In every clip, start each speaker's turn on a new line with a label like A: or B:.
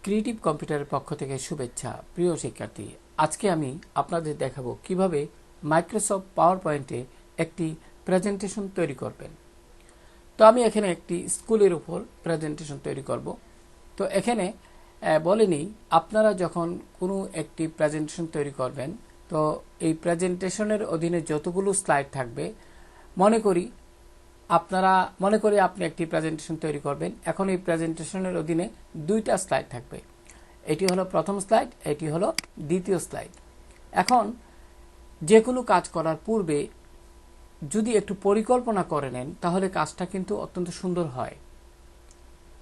A: Creative কম্পিউটারের পক্ষ থেকে শুভেচ্ছা প্রিয় শিক্ষার্থী। আজকে আমি আপনাদের দেখাবো কিভাবে মাইক্রোসফট পাওয়ার পয়েন্টে একটি প্রেজেন্টেশন তৈরি করবেন। তো আমি এখানে একটি স্কুলের উপর প্রেজেন্টেশন তৈরি করব। তো এখানে বলে নিই, আপনারা যখন কোনো একটি প্রেজেন্টেশন তৈরি করবেন, তো এই প্রেজেন্টেশনের অধীনে যতগুলো স্লাইড থাকবে, মনে করি আপনি একটি প্রেজেন্টেশন তৈরি করবেন। এখন এই প্রেজেন্টেশনের অধীনে দুইটা স্লাইড থাকবে। এটি হলো প্রথম স্লাইড, এটি হলো দ্বিতীয় স্লাইড। এখন যে কোনো কাজ করার পূর্বে যদি একটু পরিকল্পনা করে নেন, তাহলে কাজটা কিন্তু অত্যন্ত সুন্দর হয়।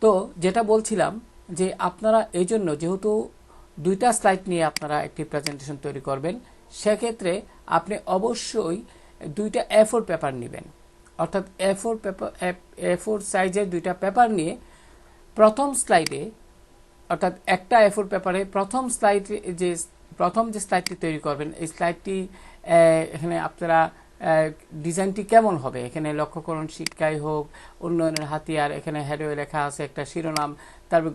A: তো যেটা বলছিলাম যে আপনারা এই জন্য, যেহেতু দুইটা স্লাইড নিয়ে আপনারা একটি প্রেজেন্টেশন তৈরি করবেন, সেক্ষেত্রে আপনি অবশ্যই দুইটা A4 পেপার নেবেন। অর্থাৎ A4 সাইজের দুইটা পেপার নিয়ে প্রথম স্লাইডে, অর্থাৎ একটা A4 পেপারে প্রথম যে স্লাইডটি তৈরি করবেন, এই স্লাইডটি এখানে আপনারা ডিজাইনটি কেমন হবে এখানে লক্ষ্য করুন। শিক্ষাই হোক, উন্নয়নের হাতিয়ার, এখানে হেডওয়ে লেখা আছে একটা শিরোনাম, তারপর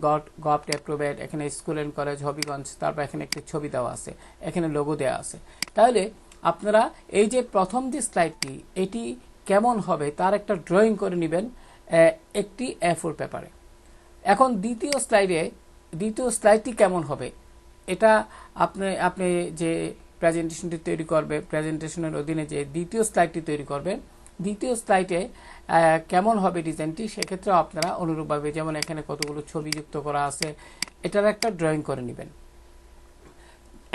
A: গভ অ্যাপ্রুভেড, এখানে স্কুল অ্যান্ড কলেজ হবিগঞ্জ, তারপর এখানে একটি ছবি দেওয়া আছে, এখানে লোগো দেওয়া আছে। তাহলে আপনারা এই যে প্রথম যে স্লাইডটি, এটি কেমন হবে তার একটা ড্রয়িং করে নেবেন একটি A4 পেপারে। এখন দ্বিতীয় স্লাইডটি কেমন হবে, এটা আপনি যে প্রেজেন্টেশনটি তৈরি করবে, প্রেজেন্টেশনের অধীনে যে দ্বিতীয় স্লাইডটি তৈরি করবেন, দ্বিতীয় স্লাইডে কেমন হবে ডিজাইনটি, সেক্ষেত্রে আপনারা অনুরূপভাবে, যেমন এখানে কতগুলো ছবি যুক্ত করা আছে, এটার একটা ড্রয়িং করে নেবেন।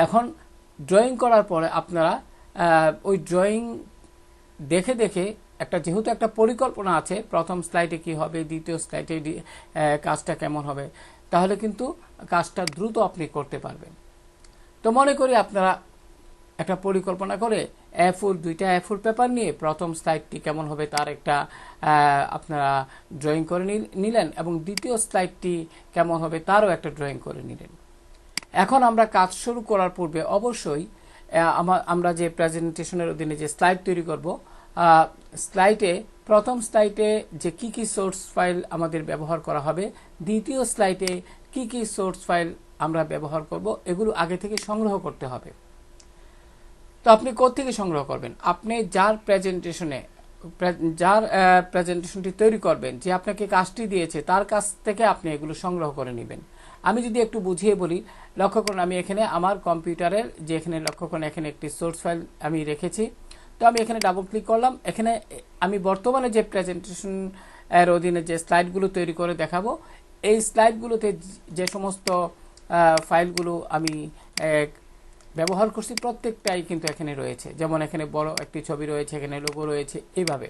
A: এখন ড্রয়িং করার পরে আপনারা ওই ড্রয়িং দেখে দেখে যেহেতু একটা পরিকল্পনা আছে, প্রথম স্লাইডে কি হবে, দ্বিতীয় স্লাইডে কাজটা কেমন হবে, তাহলে কিন্তু কাজটা দ্রুত আপনি করতে পারবেন। তো মনে করি আপনারা একটা পরিকল্পনা করে দুইটা A4 পেপার নিয়ে প্রথম স্লাইডটি কেমন হবে তার একটা আপনারা ড্রয়িং করে নিলেন, এবং দ্বিতীয় স্লাইডটি কেমন হবে তারও একটা ড্রয়িং করে নিলেন। এখন আমরা কাজ শুরু করার পূর্বে অবশ্যই আমরা যে প্রেজেন্টেশনের অধীনে যে স্লাইড তৈরি করব, প্রথম স্লাইডে যে কি সোর্স ফাইল আমাদের ব্যবহার করা হবে, দ্বিতীয় স্লাইডে কি সোর্স ফাইল আমরা ব্যবহার করব, এগুলো আগে থেকে সংগ্রহ করতে হবে। তো আপনি কোত্থেকে সংগ্রহ করবেন? আপনি যার প্রেজেন্টেশনটি তৈরি করবেন, যে আপনাকে কাজটি দিয়েছে, তার কাছ থেকে আপনি এগুলো সংগ্রহ করে নেবেন। আমি যদি একটু বুঝিয়ে বলি, লক্ষ্য করুন, আমি এখানে আমার কম্পিউটারের যে এখানে লক্ষ্য করুন, এখানে একটি সোর্স ফাইল আমি রেখেছি। তো আমি এখানে ডাবল ক্লিক করলাম। এখানে আমি বর্তমানে যে প্রেজেন্টেশন এর অধীনে যে স্লাইডগুলো তৈরি করে দেখাবো, এই স্লাইডগুলোতে যে সমস্ত ফাইলগুলো আমি ব্যবহার করছি, প্রত্যেকটাই কিন্তু এখানে রয়েছে। যেমন এখানে বড় একটি ছবি রয়েছে, এখানে লোগো রয়েছে, এইভাবে।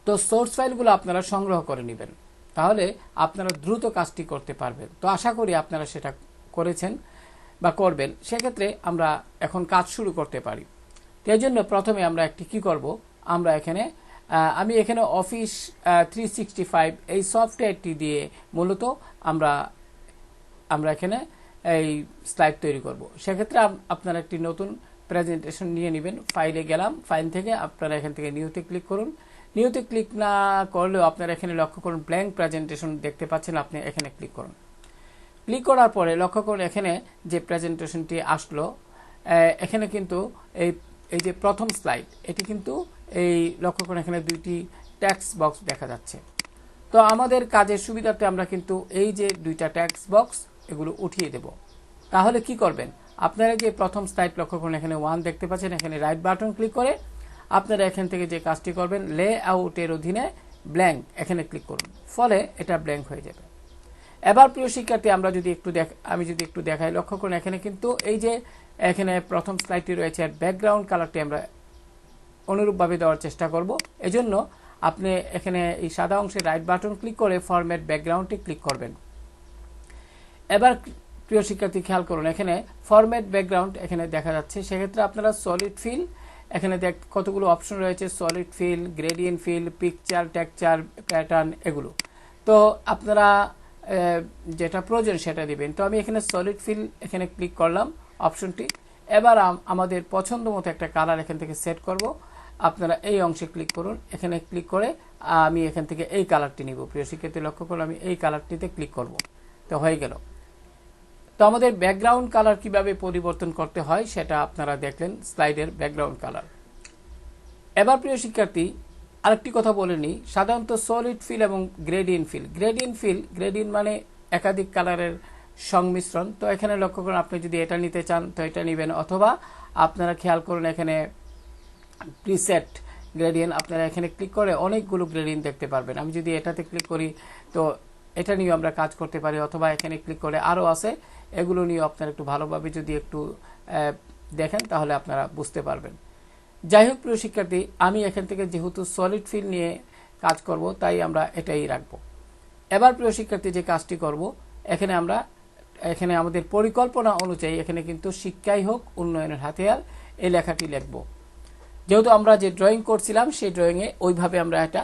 A: তো সোর্স ফাইলগুলো আপনারা সংগ্রহ করে নেবেন, তাহলে আপনারা দ্রুত কাজটি করতে পারবেন। তো আশা করি আপনারা সেটা করেছেন বা করবেন। সেক্ষেত্রে আমরা এখন কাজ শুরু করতে পারি। এই জন্য প্রথমে আমরা কি করব, আমি এখানে অফিস 365 এই সফটওয়্যারটি দিয়ে মূলত আমরা এখানে এই স্লাইড তৈরি করব। সেক্ষেত্রে আপনারা একটি নতুন প্রেজেন্টেশন নিয়ে নেবেন। ফাইলে গেলাম, ফাইল থেকে আপনারা এখান থেকে নিউতে ক্লিক করুন। নিউতে ক্লিক না করলেও আপনারা এখানে লক্ষ্য করুন ব্ল্যাঙ্ক প্রেজেন্টেশন দেখতে পাচ্ছেন, আপনি এখানে ক্লিক করুন। ক্লিক করার পরে লক্ষ্য করুন এখানে যে প্রেজেন্টেশনটি আসলো, এখানে কিন্তু এই যে প্রথম স্লাইড, এটি কিন্তু এই লক্ষ্য করুন এখানে দুইটি টেক্সট বক্স দেখা যাচ্ছে। তো আমাদের কাজের সুবিধাতে আমরা কিন্তু এই যে দুইটা টেক্সট বক্স, এগুলো উঠিয়ে দেব। তাহলে কি করবেন, আপনারা যে প্রথম স্লাইড লক্ষ্য করুন, এখানে 1 দেখতে পাচ্ছেন, এখানে রাইট বাটন ক্লিক করে আপনারা এখান থেকে যে কাজটি করবেন, লে আউটের অধীনে ব্ল্যাঙ্ক, এখানে ক্লিক করুন, ফলে এটা ব্ল্যাঙ্ক হয়ে যাবে। এবার প্রিয় শিক্ষার্থী, আমি যদি একটু দেখাই, লক্ষ্য করুন এখানে কিন্তু এই যে এখানে প্রথম স্লাইডটি রয়েছে, আর ব্যাকগ্রাউন্ড কালারটি আমরা অনুরূপভাবে দেওয়ার চেষ্টা করব। এজন্য আপনি এখানে এই সাদা অংশে রাইট বাটন ক্লিক করে ফরম্যাট ব্যাকগ্রাউন্ডটি ক্লিক করবেন। এবার প্রিয় শিক্ষার্থী খেয়াল করুন, এখানে ফরম্যাট ব্যাকগ্রাউন্ড এখানে দেখা যাচ্ছে। সেক্ষেত্রে আপনারা সলিড ফিল, এখানে কতগুলো অপশন রয়েছে, solid fill, gradient fill, picture, texture, pattern, এগুলো। তো আপনারা যেটা প্রয়োজন সেটা দিবেন। তো আমি এখানে সলিড ফিল এখানে ক্লিক করলাম অপশনটি। এবার আমাদের পছন্দ মতো একটা কালার এখান থেকে সেট করব। আপনারা এই অংশে ক্লিক করুন, এখানে ক্লিক করে আমি এখান থেকে এই কালারটি নিব। প্রিয় শিক্ষার্থী লক্ষ্য করুন, আমি এই কালারটিতে ক্লিক করব। তো হয়ে গেল। তো আমাদের ব্যাকগ্রাউন্ড কালার কিভাবে পরিবর্তন করতে হয় সেটা আপনারা দেখলেন স্লাইডের ব্যাকগ্রাউন্ড কালার। এবার প্রিয় শিক্ষার্থী আরেকটি কথা বলে নিই, সাধারণত সলিড ফিল এবং গ্রেডিয়েন্ট ফিল। গ্রেডিয়েন্ট মানে একাধিক কালারের সংমিশ্রণ। তো এখানে লক্ষ্য করুন, আপনি যদি এটা নিতে চান তো এটা নেবেন, অথবা আপনারা খেয়াল করুন এখানে প্রিসেট গ্রেডিয়েন্ট, আপনারা এখানে ক্লিক করে অনেকগুলো গ্রেডিয়েন্ট দেখতে পারবেন। আমি যদি এটাতে ক্লিক করি তো এটা নিয়েও আমরা কাজ করতে পারি, অথবা এখানে ক্লিক করে আরও আছে, এগুলো নিয়ে আপনারা একটু ভালোভাবে যদি একটু দেখেন তাহলে আপনারা বুঝতে পারবেন। যাই হোক প্রিয় শিক্ষার্থী, আমি এখান থেকে যেহেতু সলিড ফিল নিয়ে কাজ করব তাই আমরা এটাই রাখবো। এবার প্রিয় শিক্ষার্থী যে কাজটি করব, এখানে আমাদের পরিকল্পনা অনুযায়ী এখানে কিন্তু শিক্ষাই হোক উন্নয়নের হাতিয়ার এই লেখাটি লিখব। যেহেতু আমরা যে ড্রয়িং করছিলাম সেই ড্রয়িংয়ে ওইভাবে আমরা এটা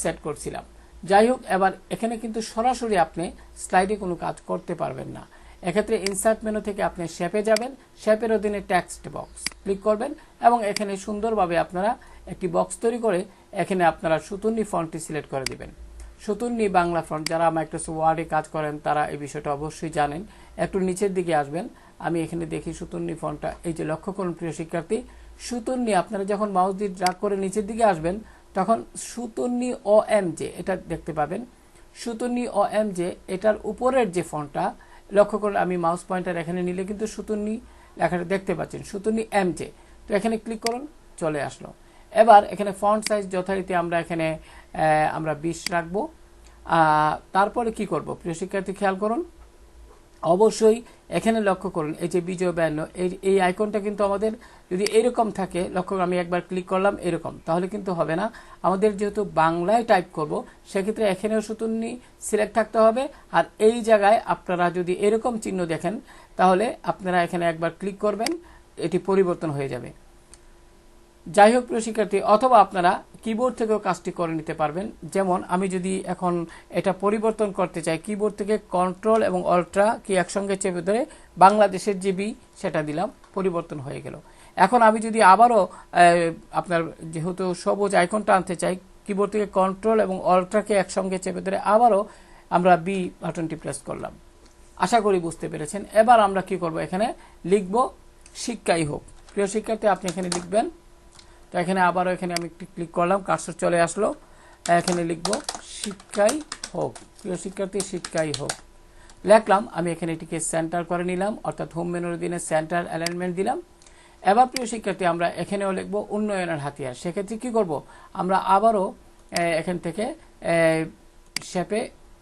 A: সেট করছিলাম। যাই হোক, এবার এখানে কিন্তু সরাসরি আপনি স্লাইডে কোনো কাজ করতে পারবেন না। এক্ষেত্রে ইনসার্ট মেনু থেকে আপনি শেপে যাবেন, শেপের অধীনে টেক্সট বক্স ক্লিক করবেন এবং এখানে সুন্দরভাবে আপনারা একটি বক্স তৈরি করে এখানে আপনারা সুতুন্নি ফন্টটি সিলেক্ট করে দিবেন। সুতুন্নি বাংলা ফন্ট, যারা মাইক্রোসফট ওয়ার্ডে কাজ করেন তারা এই বিষয়টা অবশ্যই জানেন। একটু নিচের দিকে আসবেন, আমি এখানে দেখি সুতুন্নি ফন্টটা, এই যে লক্ষ্য করুন প্রিয় শিক্ষার্থী, সুতুন্নি আপনারা যখন মাউস দিয়ে ড্র্যাগ করে নিচের দিকে আসবেন তখন সুতুন্নি OMJ এটা দেখতে পাবেন। সুতুন্নি OMJ এটার উপরের যে ফন্টটা লক্ষ্য করুন, আমি মাউস পয়েন্টার এখানে নিলে কিন্তু সুতুন্নি লেখাটা দেখতে পাচ্ছেন, সুতুন্নি MJ। তো এখানে ক্লিক করুন, চলে আসলো। এবার এখানে ফন্ট সাইজ যথারীতি আমরা 20 রাখবো। তারপরে কি করব প্রিয় শিক্ষার্থী খেয়াল করুন, অবশ্যই এখানে লক্ষ্য করুন এই যে বিজয় 52 এই আইকনটা কিন্তু আমাদের যদি এরকম থাকে, লক্ষ্য আমি একবার ক্লিক করলাম এরকম, তাহলে কিন্তু হবে না। আমাদের যেহেতু বাংলায় টাইপ করব সেক্ষেত্রে এখানেও সুতুন্নি সিলেক্ট থাকতে হবে। আর এই জায়গায় আপনারা যদি এরকম চিহ্ন দেখেন তাহলে আপনারা এখানে একবার ক্লিক করবেন, এটি পরিবর্তন হয়ে যাবে। যাই হোক প্রিয় শিক্ষার্থী, অথবা আপনারা কিবোর্ড থেকেও কাজটি করে নিতে পারবেন। যেমন আমি যদি এখন এটা পরিবর্তন করতে চাই, কিবোর্ড থেকে কন্ট্রোল এবং অল্ট্রা কি একসঙ্গে চেপে ধরে বাংলাদেশের জিবি সেটা দিলাম, পরিবর্তন হয়ে গেল। এখন আমি যদি আবারও আপনার যেহেতু সবুজ আইকনটা আনতে চাই, কিবোর্ড থেকে কন্ট্রোল এবং অল্ট্রাকে একসঙ্গে চেপে ধরে আবারও আমরা বি বাটনটি প্রেস করলাম। আশা করি বুঝতে পেরেছেন। এবার আমরা কি করব, এখানে লিখব শিক্ষাই হোক। প্রিয় শিক্ষার্থী আপনি এখানে লিখবেন। তো এখানে আবারও এখানে আমি ক্লিক করলাম, কার্সর চলে আসলো, এখানে লিখব শিক্ষাই হোক। প্রিয় শিক্ষার্থী শিক্ষাই হোক লিখলাম। আমি এখানে এটিকে সেন্টার করে নিলাম, অর্থাৎ হোম মেনুর দিনে সেন্টার অ্যালাইনমেন্ট দিলাম। এবার প্রিয় শিক্ষার্থী আমরা এখানেও লিখব উন্নয়নের হাতিয়ার। সেক্ষেত্রে কি করব, আমরা আবারও এখান থেকে শেপে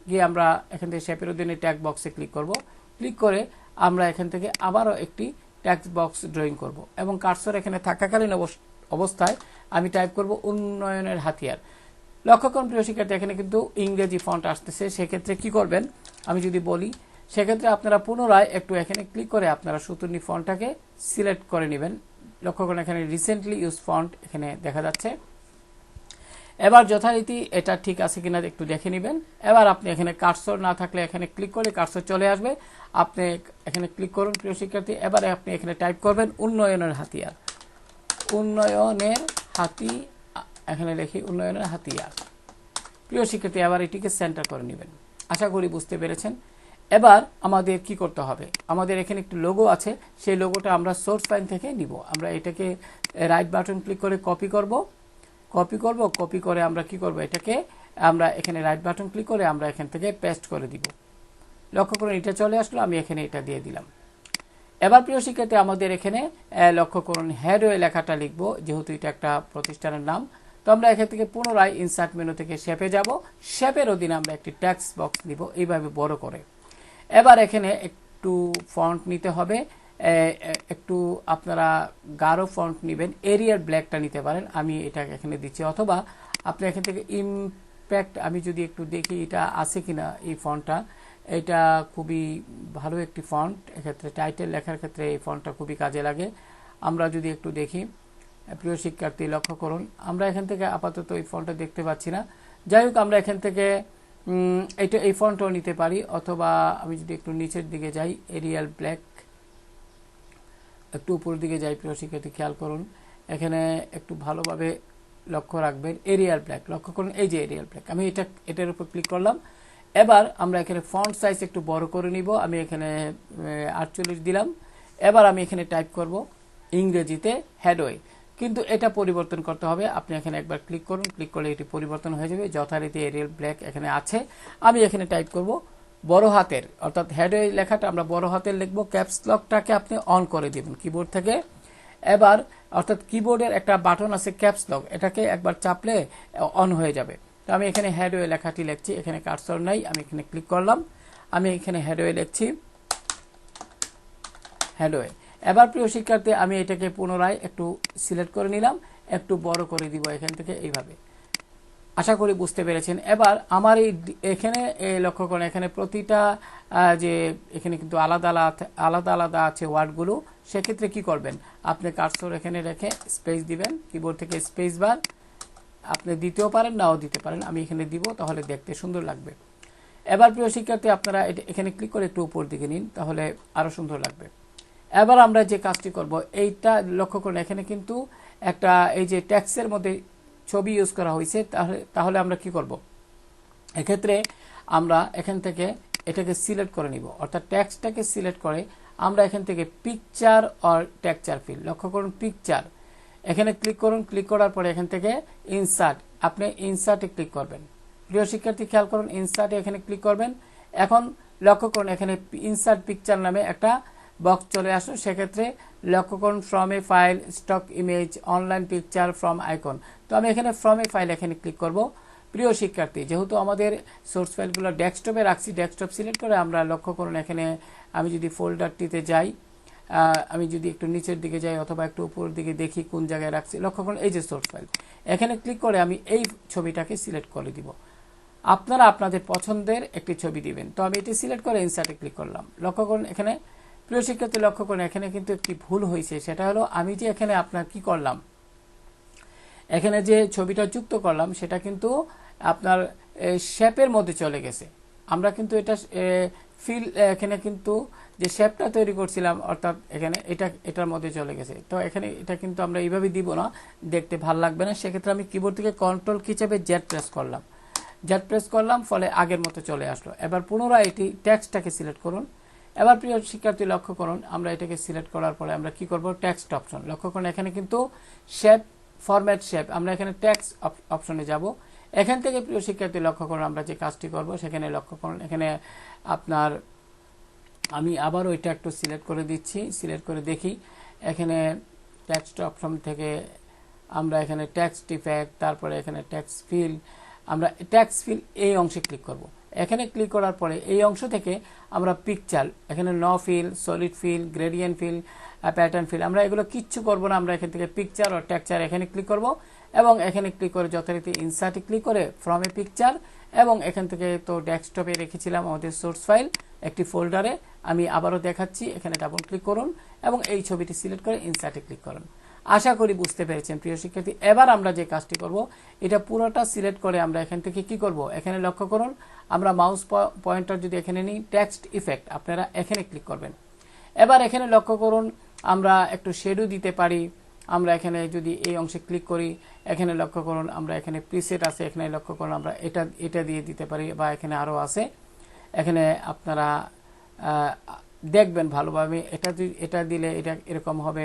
A: গিয়ে আমরা এখান থেকে শেপের অধীনে ট্যাগ বক্সে ক্লিক করব। ক্লিক করে আমরা এখান থেকে আবারও একটি ট্যাগ বক্স ড্রয়িং করব এবং কার্সর এখানে থাকাকালীন অবস্থায় আমি টাইপ করব উন্নয়নের হাতিয়ার। লক্ষ্য করুন প্রিয় শিক্ষার্থী এখানে কিন্তু ইংরেজি ফন্ট আসতেছে। সেক্ষেত্রে কি করবেন আমি যদি বলি, সেক্ষেত্রে আপনারা পুনরায় একটু এখানে ক্লিক করে আপনারা সুতুন্নি ফন্টটাকে সিলেক্ট করে নেবেন। লক্ষ্য করুন এখানে রিসেন্টলি ইউজ ফন্ট এখানে দেখা যাচ্ছে। এবার যথারীতি এটা ঠিক আছে কিনা একটু দেখে নেবেন। এবার আপনি এখানে কার্সর না থাকলে এখানে ক্লিক করে কার্সর চলে আসবে, আপনি এখানে ক্লিক করুন প্রিয় শিক্ষার্থী। এবারে আপনি এখানে টাইপ করবেন উন্নয়নের হাতিয়ার। উন্নয়নের এখানে লিখি উন্নয়নের হাতিয়ার। প্রিয় শিক্ষার্থী এবার এটিকে সেন্টার করে নেবেন। আশা করি বুঝতে পেরেছেন। এবার আমাদের কি করতে হবে, আমাদের এখানে একটি লোগো আছে, সেই লোগোটা আমরা সোর্স ফাইল থেকে নিব। আমরা এটাকে রাইট বাটন ক্লিক করে কপি করব। কপি করে আমরা কি করব, এটাকে আমরা এখানে রাইট বাটন ক্লিক করে আমরা এখান থেকে পেস্ট করে দিব। লক্ষ্য করুন এটা চলে আসলো, আমি এখানে এটা দিয়ে দিলাম। এবার প্রিয় শিক্ষার্থী আমাদের এখানে লক্ষ্য করুন হেডওয়ে লেখাটা লিখব, যেহেতু এটা একটা প্রতিষ্ঠানের নাম। তো আমরা এখান থেকে পুনরায় ইনসার্ট মেনু থেকে শেপে যাব, শেপের অধীনে আমরা একটি টেক্সট বক্স নিব এইভাবে বড় করে। এবার এখানে একটু ফন্ট নিতে হবে, একটু আপনারা গাঢ় ফন্ট নেবেন, এরিয়াল ব্ল্যাকটা নিতে পারেন, আমি এটা এখানে দিচ্ছি। অথবা আপনি এখান থেকে ইমপ্যাক্ট, আমি যদি একটু দেখি এটা আছে কিনা এই ফন্টটা, এটা খুবই ভালো একটি ফন্ট, এক্ষেত্রে টাইটেল লেখার ক্ষেত্রে এই ফন্টটা খুবই কাজে লাগে। আমরা যদি একটু দেখি প্রিয় শিক্ষার্থী লক্ষ্য করুন, আমরা এখান থেকে আপাতত এই ফন্টটা দেখতে পাচ্ছি না। যাই হোক আমরা এখান থেকে এই ফন্টও নিতে পারি, অথবা আমি যদি একটু নিচের দিকে যাই, এরিয়াল ব্ল্যাক, একটু উপরের দিকে যাই প্রিয় শিক্ষার্থী খেয়াল করুন, এখানে একটু ভালোভাবে লক্ষ্য রাখবেন। এরিয়াল ব্ল্যাক লক্ষ্য করুন, এই যে এরিয়াল ব্ল্যাক, আমি এটার উপর ক্লিক করলাম। এবার আমরা এখানে ফন্ট সাইজ একটু বড় করে নিব, আমি এখানে 48 দিলাম। এবার আমি এখানে টাইপ করব ইংরেজিতে হেডওয়ে, কিন্তু এটা পরিবর্তন করতে হবে। আপনি এখানে একবার ক্লিক করুন, ক্লিক করলে এটি পরিবর্তন হয়ে যাবে। যথারীতি এরিয়াল ব্ল্যাক এখানে আছে। আমি এখানে টাইপ করব বড় হাতের, অর্থাৎ হেডওয়ে লেখাটা আমরা বড় হাতের লিখব। ক্যাপস লকটাকে আপনি অন করে দিবেন কিবোর্ড থেকে। এবার অর্থাৎ কিবোর্ডের একটা বাটন আছে ক্যাপস লক, এটাকে একবার চাপলে অন হয়ে যাবে। তো আমি এখানে হেডওয়ে লেখাটি লিখছি, এখানে কার্সর নাই, আমি এখানে ক্লিক করলাম, আমি এখানে হেডওয়ে লিখছি, হেডওয়ে। এবার প্রিয় শিক্ষার্থী আমি এটাকে পুনরায় একটু সিলেক্ট করে নিলাম, একটু বড় করে দিব এখান থেকে এইভাবে। আশা করি বুঝতে পেরেছেন। এবার আমার এখানে লক্ষ্য করেন, এখানে প্রতিটা যে এখানে কিন্তু আলাদা আলাদা আলাদা আছে ওয়ার্ডগুলো। সেক্ষেত্রে কি করবেন, আপনি কার্সর এখানে রেখে স্পেস দিবেন, কিবোর্ড থেকে স্পেস বার আপনি দিতেও পারেন, নাও দিতে পারেন। আমি এখানে দিব, তাহলে দেখতে সুন্দর লাগবে। এবার প্রিয় শিক্ষার্থী আপনারা এখানে ক্লিক করে একটু উপর দিকে নিন, তাহলে আরো সুন্দর লাগবে। এবার আমরা যে কাজটি করব, এইটা লক্ষ্য করুন, এখানে কিন্তু একটা এই যে ট্যাক্সের মধ্যে ছবি ইউজ করা হয়েছে। তাহলে আমরা কি করব, এক্ষেত্রে আমরা এখান থেকে এটাকে সিলেক্ট করে নিব, অর্থাৎ ট্যাক্সটাকে সিলেক্ট করে আমরা এখান থেকে পিকচার অর টেক্সচার ফিল, লক্ষ্য করুন পিকচার, এখানে ক্লিক করুন। ক্লিক করার পরে এখান থেকে ইনসার্ট, আপনি ইনসার্টে ক্লিক করবেন। প্রিয় শিক্ষার্থী খেয়াল করুন, ইনসার্টে এখানে ক্লিক করবেন। এখন লক্ষ্য করুন এখানে ইনসার্ট পিকচার নামে একটা বক্স চলে আসলো। সেক্ষেত্রে লক্ষ্য করুন from a file, stock image, online picture, from icon. তো আমি এখানে ফ্রম এ ফাইল এখানে ক্লিক করব। প্রিয় শিক্ষার্থী যেহেতু আমাদের সোর্স ফাইলগুলো ডেস্কটপে রাখছি, ডেস্কটপ সিলেক্ট করে আমরা লক্ষ্য করুন এখানে আমি যদি ফোল্ডারটিতে যাই, আমি যদি একটু নিচের দিকে যাই অথবা একটু উপরের দিকে দেখি কোন জায়গায় রাখছি, লক্ষ্য করুন এই যে সোর্স ফাইল, এখানে ক্লিক করে আমি এই ছবিটাকে সিলেক্ট করে দিব। আপনারা আপনাদের পছন্দের একটি ছবি দিবেন। তো আমি এটি সিলেক্ট করে ইনসার্টে ক্লিক করলাম। লক্ষ্য করুন এখানে প্রিয় শিক্ষার্থী লক্ষ্য করুন এখানে কিন্তু একটি ভুল হয়েছে। সেটা হলো আমি যে এখানে আপনার কি করলাম, এখানে যে ছবিটা যুক্ত করলাম সেটা কিন্তু আপনার শেপের মধ্যে চলে গেছে। আমরা কিন্তু এটা ফিল এখানে কিন্তু যে শেপটা তৈরি করছিলাম, অর্থাৎ এখানে এটার মধ্যে চলে গেছে। তো এখানে এটা কিন্তু আমরা এইভাবে দিব না, দেখতে ভালো লাগবে না। সেক্ষেত্রে আমি কিবোর্ড থেকে কন্ট্রোল কি চাপে জেড প্রেস করলাম, জেড প্রেস করলাম, ফলে আগের মতো চলে আসলো। এবার পুনরায় এটি টেক্সটটাকে সিলেক্ট করুন। এবার প্রিয় শিক্ষার্থী লক্ষ্য করুন আমরা এটাকে সিলেক্ট করার পরে আমরা কি করব, টেক্সট অপশন, লক্ষ্য করুন এখানে কিন্তু শেপ, ফরম্যাট শেপ, আমরা এখানে টেক্সট অপশনে যাব। এখান থেকে প্রিয় শিক্ষার্থী লক্ষ্য করুন আমরা যে কাজটি করব, সেখানে লক্ষ্য করুন এখানে আপনার আমি আবারও এটা একটু সিলেক্ট করে দিচ্ছি, সিলেক্ট করে দেখি এখানে টেক্সট অপশন থেকে আমরা এখানে টেক্সট ইফেক্ট, তারপরে এখানে টেক্সট ফিল, আমরা টেক্সট ফিল এই অংশে ক্লিক করব। এখানে ক্লিক করার পরে এই অংশ থেকে আমরা পিকচার, এখানে no fill, solid fill, gradient fill, pattern fill, আমরা এগুলো কিচ্ছু করব না। আমরা এখান থেকে পিকচার ও টেক্সচার এখানে ক্লিক করব এবং এখানে ক্লিক করে যথারীতি ইনসার্টে ক্লিক করে ফ্রম এ পিকচার, এবং এখান থেকে তো ডেস্কটপে রেখেছিলাম আমাদের সোর্স ফাইল একটি ফোল্ডারে, আমি আবারও দেখাচ্ছি, এখানে ডাবল ক্লিক করুন এবং এই ছবিটি সিলেক্ট করে ইনসার্টে ক্লিক করুন। আশা করি বুঝতে পেরেছেন প্রিয় শিক্ষার্থী। এবার আমরা যে কাজটি করব, এটা পুরোটা সিলেক্ট করে আমরা এখান থেকে কি করব, এখানে লক্ষ্য করুন আমরা মাউস পয়েন্টার যদি এখানে নিই, টেক্সট ইফেক্ট, আপনারা এখানে ক্লিক করবেন। এবার এখানে লক্ষ্য করুন আমরা একটু শেডো দিতে পারি। আমরা এখানে যদি এই অংশে ক্লিক করি, এখানে লক্ষ্য করুন আমরা এখানে প্রিসেট আছে, এখানে লক্ষ্য করুন আমরা এটা দিয়ে দিতে পারি, বা এখানে আরো আছে, এখানে আপনারা দেখবেন ভালোভাবে, এটা দিলে এটা এরকম হবে,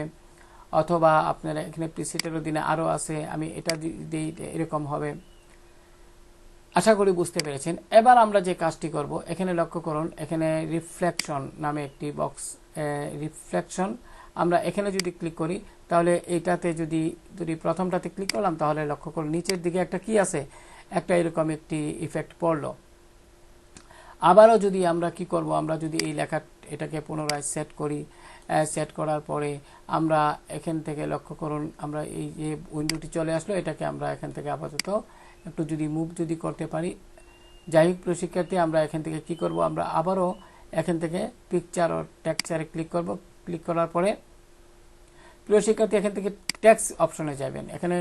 A: অথবা আপনারা এখানে প্রিসেটেরও দিনে আরো আছে, আমি এটা দিই এরকম হবে। আশা করি বুঝতে পেরেছেন। এবার আমরা যে কাজটি করব, এখানে লক্ষ্য করুন এখানে রিফ্লেকশন নামে একটি বক্স, রিফ্লেকশন, আমরা এখানে যদি ক্লিক করি তাহলে এইটাতে যদি প্রথমটাতে ক্লিক করলাম, তাহলে লক্ষ্য করুন নিচের দিকে একটা কি আছে, একটা এরকম একটি ইফেক্ট পড়লো। আবারও যদি আমরা কি করব, আমরা যদি এই লেখা এটাকে পুনরায় সেট করি, সেট করার পরে আমরা এখান থেকে লক্ষ্য করুন আমরা এই যে উইন্ডোটি চলে আসলো, এটাকে আমরা এখান থেকে আপাতত একটু যদি মুভ যদি করতে পারি। যাই হোক প্রিয় শিক্ষার্থী আমরা এখান থেকে কি করব, আমরা আবারও এখান থেকে পিকচার ও টেক্সচারে ক্লিক করব। ক্লিক করার পরে প্রিয় শিক্ষার্থী এখান থেকে টেক্সট অপশনে যাবেন। এখানে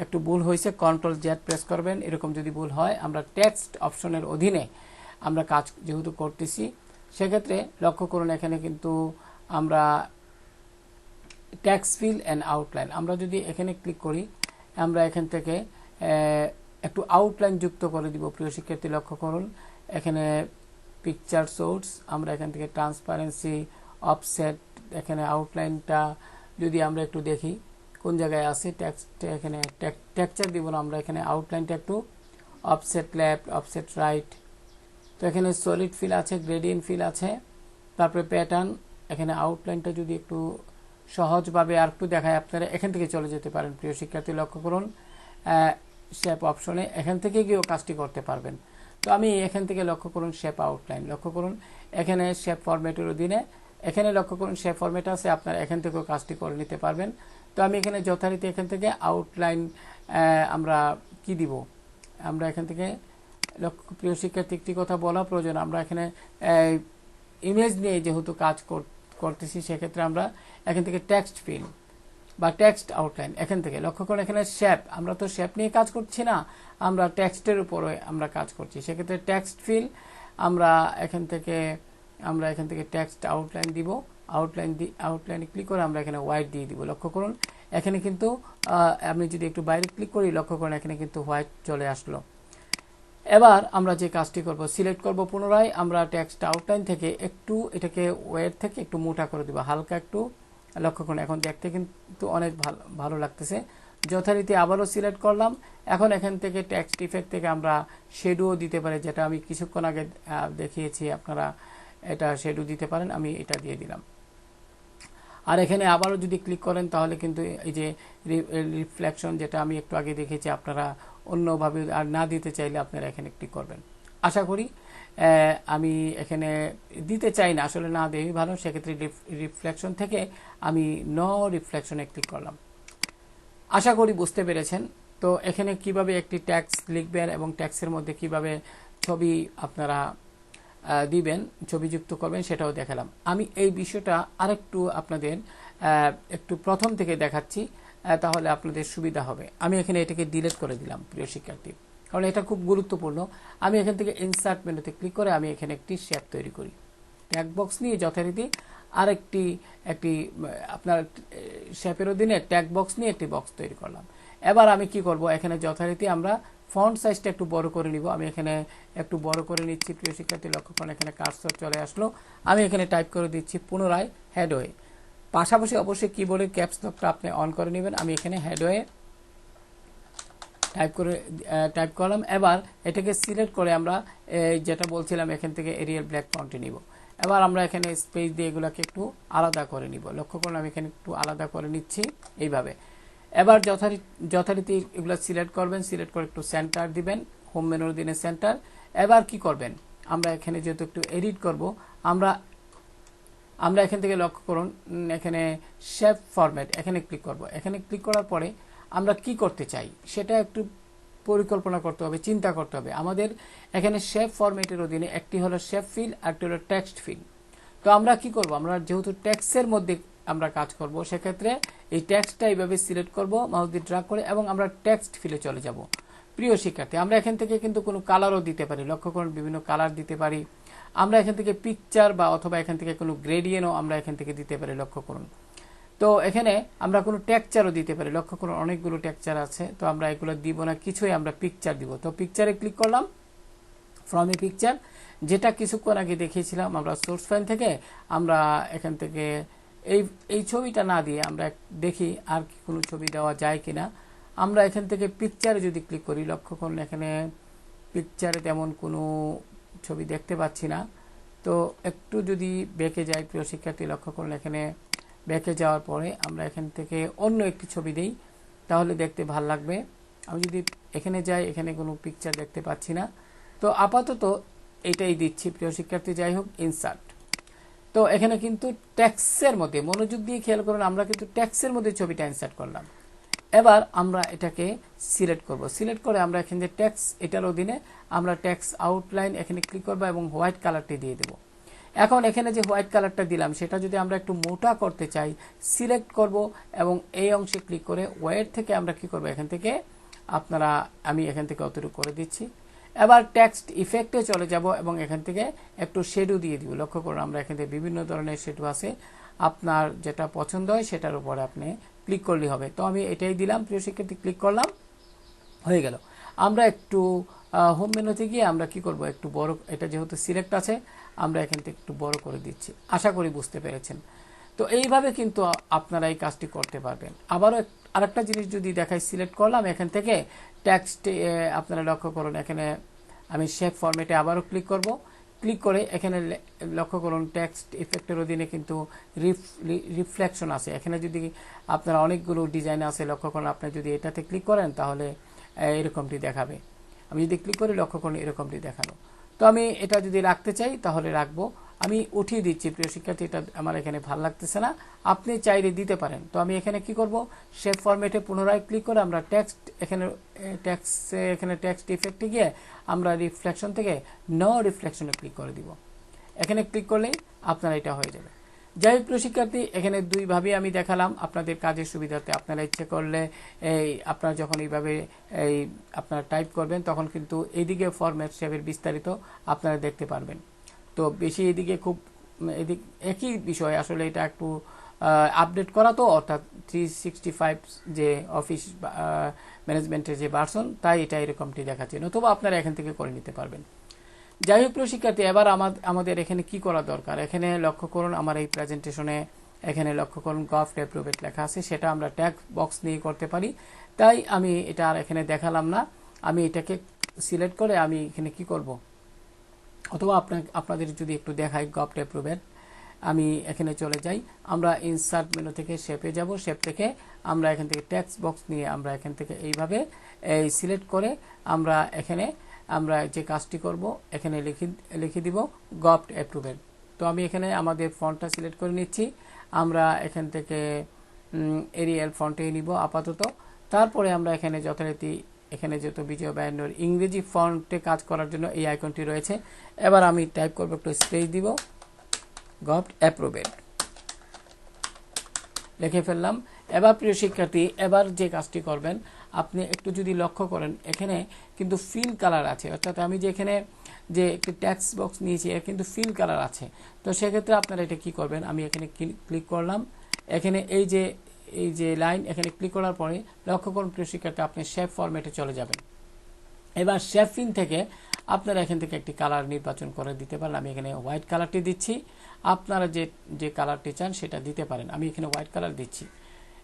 A: একটু ভুল হয়েছে, কন্ট্রোল জেড প্রেস করবেন। এরকম যদি ভুল হয়, আমরা টেক্সট অপশনের অধীনে আমরা কাজ যেহেতু করতেছি, সেক্ষেত্রে লক্ষ্য করুন এখানে কিন্তু আমরা টেক্সট ফিল এন্ড আউটলাইন, আমরা যদি এখানে ক্লিক করি, আমরা এখান থেকে একটু আউটলাইন যুক্ত করে দিব। প্রিয় শিক্ষার্থী লক্ষ্য করুন এখানে পিকচার সোর্স, আমরা এখান থেকে ট্রান্সপারেন্সি, অফসেট, এখানে আউটলাইনটা যদি আমরা একটু দেখি কোন জায়গায় আছে, টেক্সট এখানে টেক্সচার দিব না, আমরা এখানে আউটলাইনটা একটু অফসেট লেফট, অফসেট রাইট। তো এখানে সলিড ফিল আছে, গ্রেডিয়েন্ট ফিল আছে, তারপরে প্যাটার্ন। এখানে আউটলাইনটা যদি একটু সহজভাবে আর একটু দেখায়, আপনারা এখান থেকে চলে যেতে পারেন প্রিয় শিক্ষার্থী, লক্ষ্য করুন শেপ অপশনে, এখান থেকে গিয়েও কাজটি করতে পারবেন। তো আমি এখান থেকে লক্ষ্য করুন শেপ আউটলাইন, লক্ষ্য করুন এখানে শেপ ফরম্যাটের অধীনে, এখানে লক্ষ্য করুন শেপ ফরম্যাট আছে, আপনারা এখান থেকেও কাজটি করে নিতে পারবেন। তো আমি এখানে যথারীতি এখান থেকে আউটলাইন আমরা কি দিব, আমরা এখান থেকে প্রিয় শিক্ষার্থী একটি কথা বলা প্রয়োজন, আমরা এখানে ইমেজ নিয়ে যেহেতু কাজ করতেছি, সেক্ষেত্রে আমরা এখান থেকে টেক্সট ফিল বা টেক্সট আউটলাইন, এখান থেকে লক্ষ্য করুন এখানে শেপ, আমরা তো শেপ নিয়ে কাজ করছি না, আমরা টেক্সটের উপরে আমরা কাজ করছি, সেক্ষেত্রে টেক্সট ফিল আমরা এখান থেকে টেক্সট আউটলাইন দিব, আউটলাইনে ক্লিক করে আমরা এখানে হোয়াইট দিয়ে দিব। লক্ষ্য করুন এখানে কিন্তু আমি যদি একটু বাইরে ক্লিক করি, লক্ষ্য করুন এখানে কিন্তু হোয়াইট চলে আসলো। এবার আমরা যে কাজটি করব, সিলেক্ট করব পুনরায়, আমরা টেক্সট আউটলাইন থেকে একটু এটাকে ওয়েট থেকে একটু মোটা করে দিব, হালকা একটু। লক্ষ্য করুন এখন দেখতে কিন্তু অনেক ভালো লাগতেছে। যথারীতি আবারও সিলেক্ট করলাম। এখন এখান থেকে টেক্সট ইফেক্ট থেকে আমরা শেডোও দিতে পারি, যেটা আমি কিছুক্ষণ আগে দেখিয়েছি, আপনারা এটা শেডো দিতে পারেন, আমি এটা দিয়ে দিলাম। আর এখানে আবারও যদি ক্লিক করেন তাহলে কিন্তু এই যে রিফ্লেকশন, যেটা আমি একটু আগে দেখেছি, আপনারা অন্যভাবে আর না দিতে চাইলে আপনারা এখানে ক্লিক করবেন। আশা করি আমি এখানে দিতে চাই না, আসলে না দেই ভালো, সেক্ষেত্রে রিফ্লেকশন থেকে আমি নো রিফ্লেকশনে ক্লিক করলাম। আশা করি বুঝতে পেরেছেন। তো এখানে কিভাবে একটি ট্যাক্স লিখবেন এবং ট্যাক্সের মধ্যে কিভাবে ছবি আপনারা দিবেন, ছবি যুক্ত করবেন, সেটাও দেখালাম। আমি এই বিষয়টা আরেকটু আপনাদের একটু প্রথম থেকে দেখাচ্ছি, তাহলে আপনাদের সুবিধা হবে। আমি এখানে এটাকে ডিলিট করে দিলাম প্রিয় শিক্ষার্থী, কারণ এটা খুব গুরুত্বপূর্ণ। আমি এখান থেকে ইনসার্ট মেনুতে ক্লিক করে আমি এখানে একটি শেপ তৈরি করি, ট্যাগ বক্স নিয়ে যথারীতি আরেকটি আপনার শেপের অধীনে ট্যাগ বক্স নিয়ে একটি বক্স তৈরি করলাম। এবার আমি কি করব, এখানে যথারীতি আমরা ফন্ট সাইজটা একটু বড় করে নিব। আমি এখানে একটু বড় করে নিচ্ছি প্রিয় শিক্ষার্থী, লক্ষ্য করুন এখানে কার্সর চলে আসলো। আমি এখানে টাইপ করে দিচ্ছি পুনরায় হেডওয়ে, পাশাপাশি অবশ্যই কিবোর্ডের ক্যাপস লকটা আপনি অন করে নেবেন। আমি এখানে হেডওয়ে টাইপ করলাম। এবার এটাকে সিলেক্ট করে আমরা যেটা বলছিলাম, এখান থেকে এরিয়াল ব্ল্যাক ফন্টে নিব। এবার আমরা এখানে স্পেস দিয়ে এগুলোকে একটু আলাদা করে নিব। লক্ষ্য করুন আমি এখানে একটু আলাদা করে নিচ্ছি এইভাবে। এবার যথারীতি এগুলো সিলেক্ট করবেন, সিলেক্ট করে একটু সেন্টার দিবেন, হোম মেনুর দিনে সেন্টার। এবার কি করবেন, আমরা এখানে যেহেতু একটু এডিট করব, আমরা এখান থেকে লক্ষ্য করুন এখানে শেপ ফরম্যাট, এখানে ক্লিক করব। এখানে ক্লিক করার পরে আমরা কি করতে চাই সেটা একটু পরিকল্পনা করতে হবে, চিন্তা করতে হবে। আমাদের এখানে শেপ ফরম্যাটের অধীনে একটি হলো শেপ ফিল, একটি হলো টেক্সট ফিল। তো আমরা কি করব, আমরা যেহেতু টেক্সটের মধ্যে আমরা কাজ করব, সেক্ষেত্রে এই টেক্সটটা এইভাবে সিলেক্ট করব মাউস দিয়ে ড্র্যাগ করে, এবং আমরা টেক্সট ফিলে চলে যাব। প্রিয় শিক্ষার্থী, আমরা এখান থেকে কিন্তু কোনো কালারও দিতে পারি, লক্ষ্য করুন বিভিন্ন কালার দিতে পারি। আমরা এখান থেকে পিকচার বা অথবা এখান থেকে কোনো গ্রেডিয়েন্টও আমরা এখান থেকে দিতে পারি, লক্ষ্য করুন। তো এখানে আমরা কোনো টেক্সচারও দিতে পারি, লক্ষ্য করুন অনেকগুলো টেক্সচার আছে। তো আমরা এগুলো দিব না, কিছুই আমরা পিকচার দিব। তো পিকচারে ক্লিক করলাম, ফ্রম এ পিকচার, যেটা কিছুক্ষণ আগে দেখিয়েছিলাম আমরা সোর্স ফাইল থেকে। আমরা এখান থেকে এই ছবিটা না দিয়ে আমরা দেখি আর কি কোনো ছবি দেওয়া যায় কিনা। আমরা এখান থেকে পিকচারে যদি ক্লিক করি, লক্ষ্য করুন এখানে পিকচারে তেমন কোনো ছবি দেখতে পাচ্ছি না। তো একটু যদি বেঁকে যাই প্রিয় শিক্ষার্থী, লক্ষ্য করুন এখানে বেঁকে যাওয়ার পরে আমরা এখান থেকে অন্য একটি ছবি দেই, তাহলে দেখতে ভাল লাগবে। আমি যদি এখানে যাই, এখানে কোনো পিকচার দেখতে পাচ্ছি না। তো আপাতত এটাই দিচ্ছি প্রিয় শিক্ষার্থী। যাই হোক, ইনসার্ট। তো এখানে কিন্তু টেক্সটের মধ্যে মনোযোগ দিয়ে খেয়াল করুন, আমরা কিন্তু টেক্সটের মধ্যে ছবিটা ইনসার্ট করলাম। এবার আমরা এটাকে সিলেক্ট করব, সিলেক্ট করে আমরা এখানে যে টেক্সট, এটার অধীনে আমরা টেক্সট আউটলাইন এখানে ক্লিক করব এবং হোয়াইট কালারটি দিয়ে দেব। এখন এখানে যে হোয়াইট কালারটা দিলাম, সেটা যদি আমরা একটু মোটা করতে চাই, সিলেক্ট করব এবং এই অংশে ক্লিক করে ওয়েট থেকে আমরা কি করব, এখান থেকে আমি এখান থেকে অতটুকু করে দিচ্ছি। এবার টেক্সট ইফেক্টে চলে যাব এবং এখান থেকে একটু শেডো দিয়ে দিব। লক্ষ্য করুন আমরা এখান থেকে বিভিন্ন ধরনের শেডো আছে, আপনার যেটা পছন্দ হয় সেটার উপরে আপনি ক্লিক করলে হবে। তো আমি এটাই দিলাম প্রিয় শিক্ষার্থী, ক্লিক করলাম, হয়ে গেল। আমরা একটু হোম মেনুতে গিয়ে আমরা কি করব, একটু বড়, এটা যেহেতু সিলেক্ট আছে আমরা এখান থেকে একটু বড় করে দিচ্ছি। আশা করি বুঝতে পেরেছেন। তো এইভাবে কিন্তু আপনারা এই কাজটি করতে পারবেন। আবারও আরেকটা জিনিস যদি দেখাই, সিলেক্ট করলাম এখান থেকে টেক্সট, আপনারা লক্ষ্য করুন এখানে আমি শেপ ফরম্যাটে আবারও ক্লিক করব। ক্লিক করে এখানে লক্ষ্য করুন টেক্সট ইফেক্টের অধীনে কিন্তু রিফ্লেকশন আছে। এখানে যদি আপনারা অনেকগুলো ডিজাইন আছে, লক্ষ্য করুন আপনি যদি এটাতে ক্লিক করেন তাহলে এরকমটি দেখাবে। আমি যদি ক্লিক করি লক্ষ্য করুন এরকমটি দেখালো। তো আমি এটা যদি রাখতে চাই তাহলে রাখবো। আমি উঠিয়ে দিচ্ছি প্রিয় শিক্ষার্থী, এটা আমার এখানে ভালো লাগতেছে না, আপনি চাইলে দিতে পারেন। তো আমি এখানে কি করব, শেপ ফরম্যাটে পুনরায় ক্লিক করে আমরা টেক্সট এখানে টেক্সট ইফেক্টে গিয়ে আমরা রিফ্লেকশন থেকে নো রিফ্লেকশনে ক্লিক করে দিব। এখানে ক্লিক করলেই আপনার এটা হয়ে যাবে। যাই হোক প্রিয় শিক্ষার্থী, এখানে দুইভাবে আমি দেখালাম আপনাদের কাজের সুবিধার্থে। আপনারা ইচ্ছে করলে আপনারা যখন এইভাবে আপনারা টাইপ করবেন তখন কিন্তু এইদিকে ফরম্যাট শেপের বিস্তারিত আপনারা দেখতে পারবেন। তো বেশি এদিকে খুব একই বিষয়, আসলে এটা একটু আপডেট করা, তো অর্থাৎ 365 যে অফিস ম্যানেজমেন্টের যে ভার্সন, তাই এটা এরকমটি দেখাচ্ছে, নতুবা আপনারা এখান থেকে করে নিতে পারবেন। যাই হোক প্রিয় শিক্ষার্থী, এবার আমাদের এখানে কি করা দরকার, এখানে লক্ষ্য করুন আমার এই প্রেজেন্টেশনে এখানে লক্ষ্য করুন গভ অ্যাপ্রুভড লেখা আছে, সেটা আমরা ট্যাগ বক্স নিয়ে করতে পারি। তাই আমি এটা আর এখানে দেখালাম না, আমি এটাকে সিলেক্ট করে আমি এখানে কি করব, অথবা আপনাদের যদি একটু দেখাই গভ অ্যাপ্রুভড, আমি এখানে চলে যাই, আমরা ইনসার্ট মেনু থেকে শেপে যাব, শেপ থেকে আমরা এখান থেকে টেক্সট বক্স নিয়ে আমরা এখান থেকে এইভাবে সিলেক্ট করে আমরা যে কাজটি করব এখানে লিখে দিব গভ অ্যাপ্রুভড। তো আমি এখানে আমাদের ফন্টটা সিলেক্ট করে নিচ্ছি, আমরা এখান থেকে এরিয়াল ফন্টে নিব আপাতত। তারপরে আমরা এখানে যথারীতি এখানে যেহেতু বিজয় বায়ান্নর ইংরেজি ফন্টে কাজ করার জন্য এই আইকনটি রয়েছে, এবার আমি টাইপ করব, একটু স্পেস দিব, গভ অ্যাপ্রুভড লিখে ফেললাম। এবার প্রিয় শিক্ষার্থী, এবার যে কাজটি করবেন আপনি একটু যদি লক্ষ্য করেন এখানে কিন্তু ফিল কালার আছে, অর্থাৎ আমি যে এখানে যে একটি টেক্সট বক্স নিয়েছি এর কিন্তু ফিল কালার আছে। তো সেক্ষেত্রে আপনারা এটা কি করবেন, আমি এখানে ক্লিক করলাম, এখানে এই যে লাইন এখানে ক্লিক করার পরে লক্ষ্য করুন প্রিয় শিক্ষার্থী আপনি শেপ ফরম্যাটে চলে যাবেন। এবার শেপ ফিন থেকে আপনারা এখান থেকে একটি কালার নির্বাচন করে দিতে পারেন। আমি এখানে হোয়াইট কালারটি দিচ্ছি, আপনারা যে কালারটি চান সেটা দিতে পারেন, আমি এখানে হোয়াইট কালার দিচ্ছি।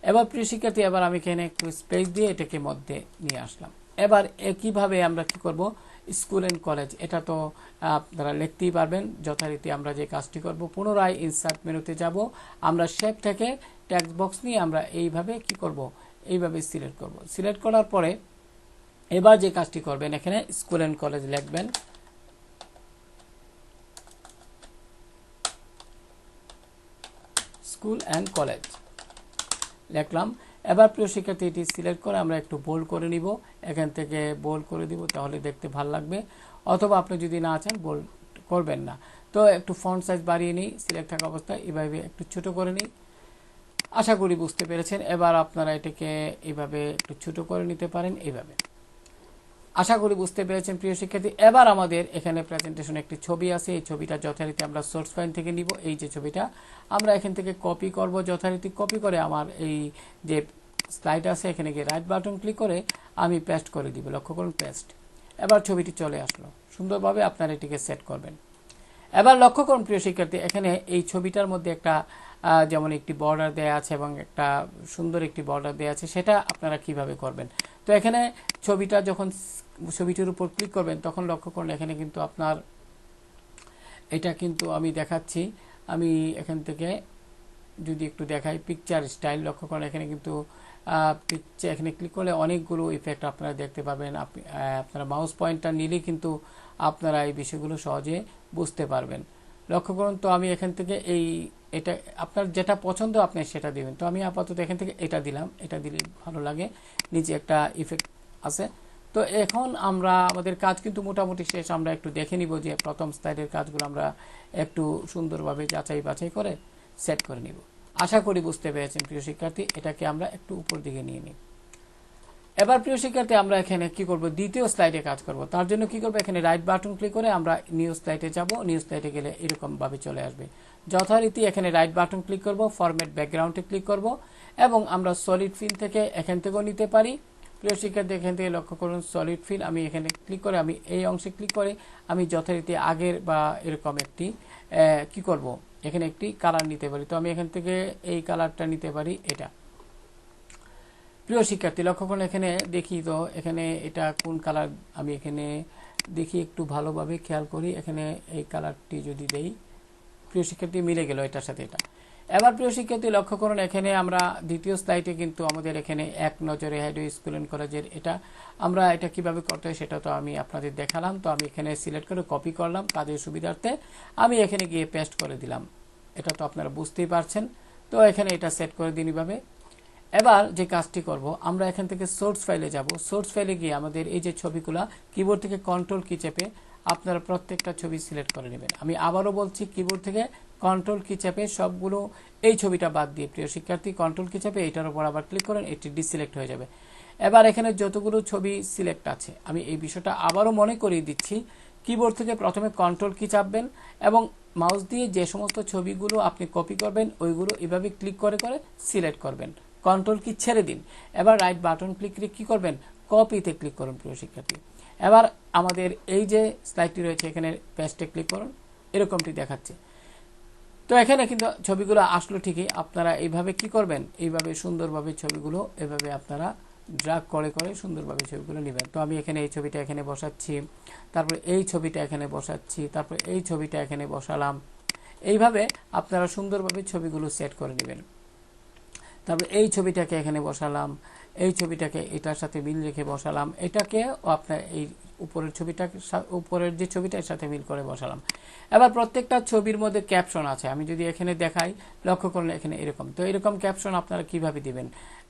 A: এবার প্রিয় শিক্ষার্থী, এবার আমি এখানে একটু স্পেস দিয়ে এটাকে মধ্যে নিয়ে আসলাম। এবার একইভাবে আমরা কি করব, স্কুল অ্যান্ড কলেজ, এটা তো আপনারা লিখতেই পারবেন যথারীতি। আমরা যে কাজটি করব, পুনরায় ইনসার্ট মেনুতে যাব, আমরা শেপ থেকে টেক্সট বক্স নিয়ে আমরা এইভাবে কি করব, এইভাবে সিলেক্ট করব। সিলেক্ট করার পরে এবার যে কাজটি করবেন এখানে স্কুল অ্যান্ড কলেজ লিখবেন, স্কুল অ্যান্ড কলেজ লিখলাম। এবার প্রিয় শিক্ষার্থী এটি সিলেক্ট করে আমরা একটু বোল্ড করে নিব, এখান থেকে বোল্ড করে দিব, তাহলে দেখতে ভালো লাগবে। অথবা আপনি যদি না চান বোল্ড করবেন না, তো একটু ফন্ট সাইজ বাড়িয়ে নিই, সিলেক্ট থাকা অবস্থায় এভাবে একটু ছোট করে নিই। আশা করি বুঝতে পেরেছেন। এবার আপনারা এটাকে এইভাবে একটু ছোট করে নিতে পারেন, এইভাবে। আশা করি বুঝতে পেরেছেন প্রিয় শিক্ষার্থী। এবার আমাদের এখানে প্রেজেন্টেশন একটি ছবি আছে, এই ছবিটা যথারীতি আমরা সোর্স ফাইল থেকে নিব। এই যে ছবিটা আমরা এখান থেকে কপি করব, যথারীতি কপি করে আমার এই যে স্লাইড আছে এখানে গিয়ে রাইট বাটন ক্লিক করে আমি পেস্ট করে দিব, লক্ষ্য করুন পেস্ট। এবার ছবিটি চলে আসলো, সুন্দরভাবে আপনারা এটিকে সেট করবেন। এবার লক্ষ্য করুন প্রিয় শিক্ষার্থী, এখানে এই ছবিটার মধ্যে একটা যেমন একটি বর্ডার দেয়া আছে এবং একটা সুন্দর একটি বর্ডার দেয়া আছে, সেটা আপনারা কিভাবে করবেন। তো এখানে ছবিটা যখন ছবিটির উপর ক্লিক করবেন তখন লক্ষ্য করুন এখানে কিন্তু আপনার এটা কিন্তু আমি দেখাচ্ছি, আমি এখান থেকে যদি একটু দেখাই পিকচার স্টাইল, লক্ষ্য করেন এখানে কিন্তু পিকচার, এখানে ক্লিক করলে অনেকগুলো ইফেক্ট আপনারা দেখতে পাবেন। আপনারা মাউস পয়েন্টটা নিলে কিন্তু আপনারা এই বিষয়গুলো সহজে বুঝতে পারবেন। লক্ষ্য করুন, তো আমি এখান থেকে এটা আপনার যেটা পছন্দ আপনি সেটা দিবেন। তো আমি আপাতত এখান থেকে এটা দিলাম, এটা দিলে ভালো লাগে, নিচে একটা ইফেক্ট আছে। তো এখন আমরা আমাদের কাজ কিন্তু মোটামুটি শেষ, আমরা একটু দেখে নিব যে প্রথম স্লাইডের কাজগুলো আমরা একটু সুন্দরভাবে যাচাই বাছাই করে সেট করে নিব। আশা করি বুঝতে পেরেছেন প্রিয় শিক্ষার্থী। এটাকে আমরা একটু উপর দিকে নিয়ে নিই। এবার প্রিয় শিক্ষার্থী আমরা এখানে কি করব, দ্বিতীয় স্লাইডে কাজ করব। তার জন্য কি করব, এখানে রাইট বাটন ক্লিক করে আমরা নিউ স্লাইডে যাব। নিউ স্লাইডে গেলে এরকম ভাবে চলে আসবে। যথারীতি এখানে রাইট বাটন ক্লিক করব, ফরম্যাট ব্যাকগ্রাউন্ডে ক্লিক করব এবং আমরা সলিড ফিল থেকে এখান থেকেও নিতে পারি। প্রিয় শিক্ষার্থী এখান থেকে লক্ষ্য করুন সলিড ফিল, আমি এখানে ক্লিক করে আমি এই অংশে ক্লিক করে আমি যথারীতি আগের বা এরকম একটি কি করব, এখানে একটি কালার নিতে পারি। তো আমি এখান থেকে এই কালারটা নিতে পারি। এটা প্রিয় শিক্ষার্থী লক্ষ্য করুন, এখানে দেখি তো এখানে এটা কোন কালার, আমি এখানে দেখি একটু ভালোভাবে খেয়াল করি। এখানে এই কালারটি যদি দেই, প্রিয় শিক্ষার্থী মিলে গেল এটার সাথে এটা। এবার প্রিয় শিক্ষার্থী লক্ষ্য করুন, এখানে আমরা দ্বিতীয় স্লাইডে কিন্তু আমাদের এখানে এক নজরে হাইড্রো স্কুল এন্ড কলেজের এটা আমরা এটা কিভাবে করতে হয় সেটা তো আমি আপনাদের দেখালাম। তো আমি এখানে সিলেক্ট করে কপি করলাম কাজের সুবিধার্থে, আমি এখানে গিয়ে পেস্ট করে দিলাম। এটা তো আপনারা বুঝতেই পারছেন। তো এখানে এটা সেট করে দিন এইভাবে। এবার যে কাজটি করব, আমরা এখান থেকে সোর্স ফাইলে যাব। সোর্স ফাইলে গিয়ে আমাদের এই যে ছবিগুলা কিবোর্ড থেকে কন্ট্রোল কি চেপে আপনারা প্রত্যেকটা ছবি সিলেক্ট করে নেবেন। আমি আবারও বলছি, কিবোর্ড থেকে কন্ট্রোল কি চেপে সবগুলো এই ছবিটা বাদ দিয়ে প্রিয় শিক্ষার্থী কন্ট্রোল কি চেপে এটার উপর আবার ক্লিক করেন, এটি ডিসিলেক্ট হয়ে যাবে। এবার এখানে যতগুলো ছবি সিলেক্ট আছে, আমি এই বিষয়টা আবারও মনে করিয়ে দিচ্ছি, কিবোর্ড থেকে প্রথমে কন্ট্রোল কি চাপবেন এবং মাউস দিয়ে যে সমস্ত ছবিগুলো আপনি কপি করবেন ওইগুলো এভাবে ক্লিক করে করে সিলেক্ট করবেন। কন্ট্রোল কি ছেড়ে দিন। এবার রাইট বাটন ক্লিক করে কি করবেন, কপিতে ক্লিক করুন প্রিয় শিক্ষার্থী। এবার আমাদের এই যে স্লাইডটি রয়েছে এখানে পেস্টে ক্লিক করুন, এরকমটি দেখাচ্ছে। তো এখানে কিন্তু ছবিগুলো আসলো ঠিকই। আপনারা এইভাবে কি করবেন, এইভাবে সুন্দরভাবে ছবিগুলো এভাবে আপনারা ড্রাগ করে করে সুন্দরভাবে ছবিগুলো নেবেন। তো আমি এখানে এই ছবিটা এখানে বসাচ্ছি, তারপরে এই ছবিটা এখানে বসাচ্ছি, তারপরে এই ছবিটা এখানে বসালাম। এইভাবে আপনারা সুন্দরভাবে ছবিগুলো সেট করে নেবেন। তারপরে এই ছবিটাকে এখানে বসালাম, এই ছবিটাকে এটার সাথে মিল রেখে বসালাম, এটাকে আপনার এই উপরের ছবিটা উপরের যে ছবিটা এর সাথে মিল করে বসালাম। এবার প্রত্যেকটা ছবির মধ্যে ক্যাপশন আছে, আমি যদি এখানে দেখাই লক্ষ্য করলে এখানে এরকম। তো এরকম ক্যাপশন আপনারা কিভাবে দিবেন,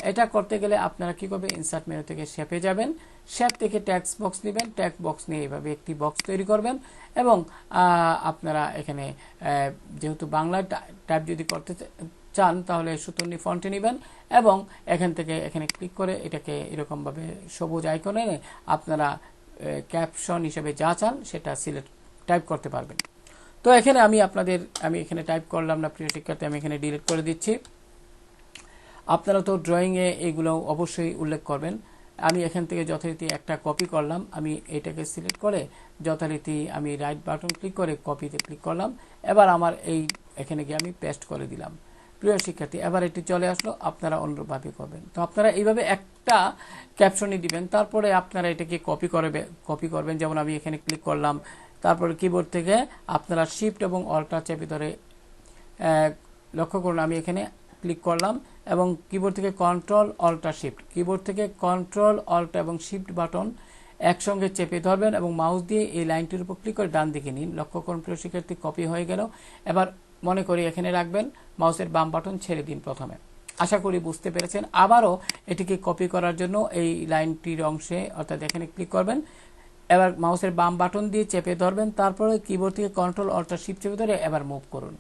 A: এটা করতে গেলে আপনারা কি করবেন, ইনসার্ট মেনু থেকে শেপে যাবেন, শেপ থেকে টেক্সট বক্স নেবেন, টেক্সট বক্স নিয়ে এইভাবে একটি বক্স তৈরি করবেন এবং আপনারা এখানে যেহেতু বাংলা টাইপ যদি করতে চান তাহলে সুতন্নি ফন্টে নেবেন এবং এখান থেকে এখানে ক্লিক করে এটাকে এরকমভাবে সবুজ আইকনে এনে আপনারা ক্যাপশন হিসেবে যা চান সেটা সিলেক্ট টাইপ করতে পারবেন। তো এখানে আমি এখানে টাইপ করলাম না প্রিয় শিক্ষার্থী, আমি এখানে ডিলিট করে দিচ্ছি। আপনারা তো ড্রয়িংয়ে এগুলো অবশ্যই উল্লেখ করবেন। আমি এখান থেকে যথারীতি একটা কপি করলাম, আমি এটাকে সিলেক্ট করে যথারীতি আমি রাইট বাটন ক্লিক করে কপিতে ক্লিক করলাম। এবার আমার এই এখানে গিয়ে আমি পেস্ট করে দিলাম। প্রিয় শিক্ষার্থী এবার এটি চলে আসলো, আপনারা অনুরূপভাবে করবেন। তো আপনারা এইভাবে একটা ক্যাপশনই দিবেন, তারপরে আপনারা এটাকে কপি করবেন। যেমন আমি এখানে ক্লিক করলাম, তারপরে কিবোর্ড থেকে আপনারা শিফট এবং অল্টার চেপে ধরে লক্ষ্য করুন, আমি এখানে ক্লিক করলাম এবং কিবোর্ড থেকে কন্ট্রোল অল্টার শিফট, কিবোর্ড থেকে কন্ট্রোল অল্ট এবং শিফট বাটন একসঙ্গে চেপে ধরবেন এবং মাউস দিয়ে এই লাইনটির উপর ক্লিক করে ডান দিকে নিন। লক্ষ্য করুন প্রিয় শিক্ষার্থী কপি হয়ে গেল। এবার মনে করি এখানে রাখবেন, মাউসের বাম বাটন ছেড়ে দিন প্রথমে। আশা করি বুঝতে পেরেছেন। আবারও এটিকে কপি করার জন্য এই লাইনটির অংশে অর্থাৎ এখানে ক্লিক করবেন, এবার মাউসের বাম বাটন দিয়ে চেপে ধরবেন, তারপরে কিবোর্ড থেকে কন্ট্রোল অল্টার শিফট চেপে ধরে এবার মুভ করুন।